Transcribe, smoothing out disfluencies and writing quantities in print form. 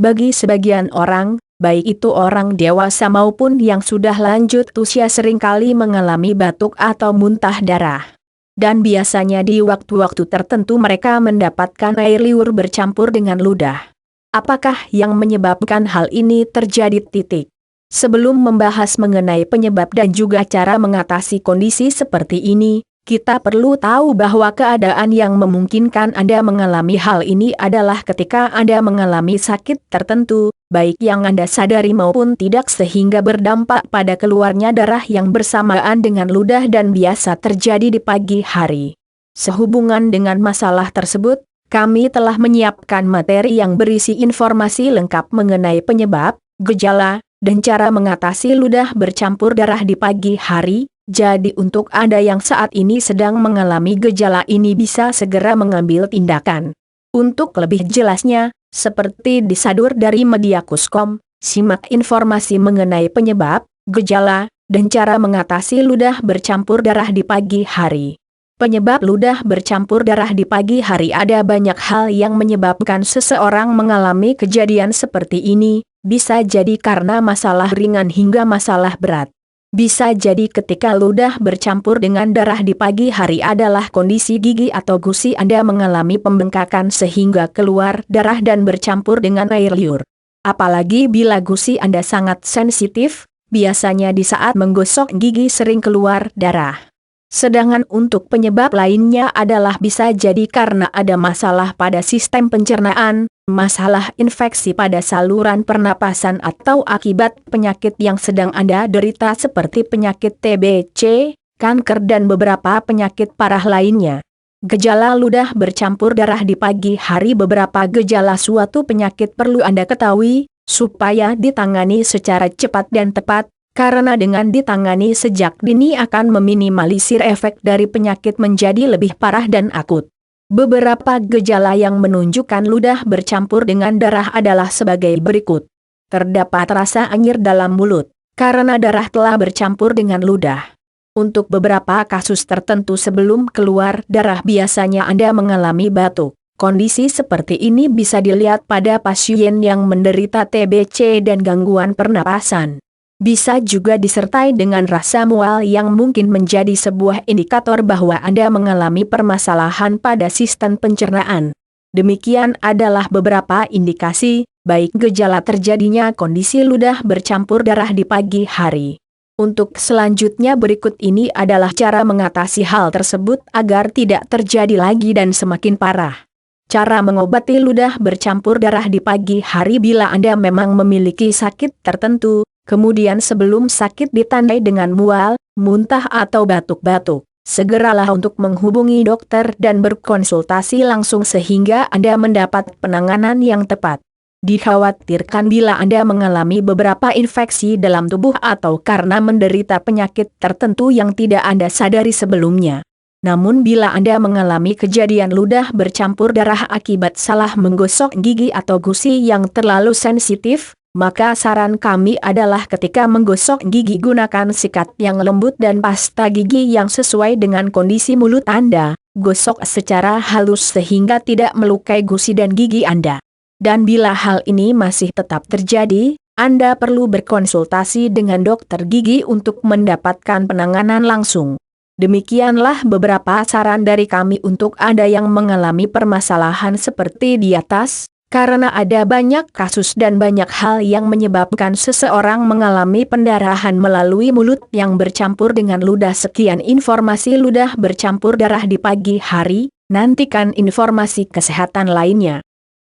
Bagi sebagian orang, baik itu orang dewasa maupun yang sudah lanjut usia seringkali mengalami batuk atau muntah darah. Dan biasanya di waktu-waktu tertentu mereka mendapatkan air liur bercampur dengan ludah. Apakah yang menyebabkan hal ini terjadi? Sebelum membahas mengenai penyebab dan juga cara mengatasi kondisi seperti ini, kita perlu tahu bahwa keadaan yang memungkinkan Anda mengalami hal ini adalah ketika Anda mengalami sakit tertentu, baik yang Anda sadari maupun tidak sehingga berdampak pada keluarnya darah yang bersamaan dengan ludah dan biasa terjadi di pagi hari. Sehubungan dengan masalah tersebut, kami telah menyiapkan materi yang berisi informasi lengkap mengenai penyebab, gejala, dan cara mengatasi ludah bercampur darah di pagi hari. Jadi untuk Anda yang saat ini sedang mengalami gejala ini bisa segera mengambil tindakan. Untuk lebih jelasnya, seperti disadur dari Mediakus.com, simak informasi mengenai penyebab, gejala, dan cara mengatasi ludah bercampur darah di pagi hari. Penyebab ludah bercampur darah di pagi hari ada banyak hal yang menyebabkan seseorang mengalami kejadian seperti ini, bisa jadi karena masalah ringan hingga masalah berat. Bisa jadi ketika ludah bercampur dengan darah di pagi hari adalah kondisi gigi atau gusi Anda mengalami pembengkakan sehingga keluar darah dan bercampur dengan air liur. Apalagi bila gusi Anda sangat sensitif, biasanya di saat menggosok gigi sering keluar darah. Sedangkan untuk penyebab lainnya adalah bisa jadi karena ada masalah pada sistem pencernaan, masalah infeksi pada saluran pernapasan atau akibat penyakit yang sedang Anda derita seperti penyakit TBC, kanker dan beberapa penyakit parah lainnya. Gejala ludah bercampur darah di pagi hari. Beberapa gejala suatu penyakit perlu Anda ketahui, supaya ditangani secara cepat dan tepat. Karena dengan ditangani sejak dini akan meminimalisir efek dari penyakit menjadi lebih parah dan akut. Beberapa gejala yang menunjukkan ludah bercampur dengan darah adalah sebagai berikut. Terdapat rasa anyir dalam mulut, karena darah telah bercampur dengan ludah. Untuk beberapa kasus tertentu sebelum keluar darah biasanya Anda mengalami batuk. Kondisi seperti ini bisa dilihat pada pasien yang menderita TBC dan gangguan pernapasan. Bisa juga disertai dengan rasa mual yang mungkin menjadi sebuah indikator bahwa Anda mengalami permasalahan pada sistem pencernaan. Demikian adalah beberapa indikasi, baik gejala terjadinya kondisi ludah bercampur darah di pagi hari. Untuk selanjutnya berikut ini adalah cara mengatasi hal tersebut agar tidak terjadi lagi dan semakin parah. Cara mengobati ludah bercampur darah di pagi hari. Bila Anda memang memiliki sakit tertentu, kemudian sebelum sakit ditandai dengan mual, muntah atau batuk-batuk, segeralah untuk menghubungi dokter dan berkonsultasi langsung sehingga Anda mendapat penanganan yang tepat. Dikhawatirkan bila Anda mengalami beberapa infeksi dalam tubuh atau karena menderita penyakit tertentu yang tidak Anda sadari sebelumnya. Namun bila Anda mengalami kejadian ludah bercampur darah akibat salah menggosok gigi atau gusi yang terlalu sensitif, maka saran kami adalah ketika menggosok gigi gunakan sikat yang lembut dan pasta gigi yang sesuai dengan kondisi mulut Anda. Gosok secara halus sehingga tidak melukai gusi dan gigi Anda. Dan bila hal ini masih tetap terjadi, Anda perlu berkonsultasi dengan dokter gigi untuk mendapatkan penanganan langsung. Demikianlah beberapa saran dari kami untuk Anda yang mengalami permasalahan seperti di atas. Karena ada banyak kasus dan banyak hal yang menyebabkan seseorang mengalami pendarahan melalui mulut yang bercampur dengan ludah. Sekian informasi ludah bercampur darah di pagi hari, nantikan informasi kesehatan lainnya.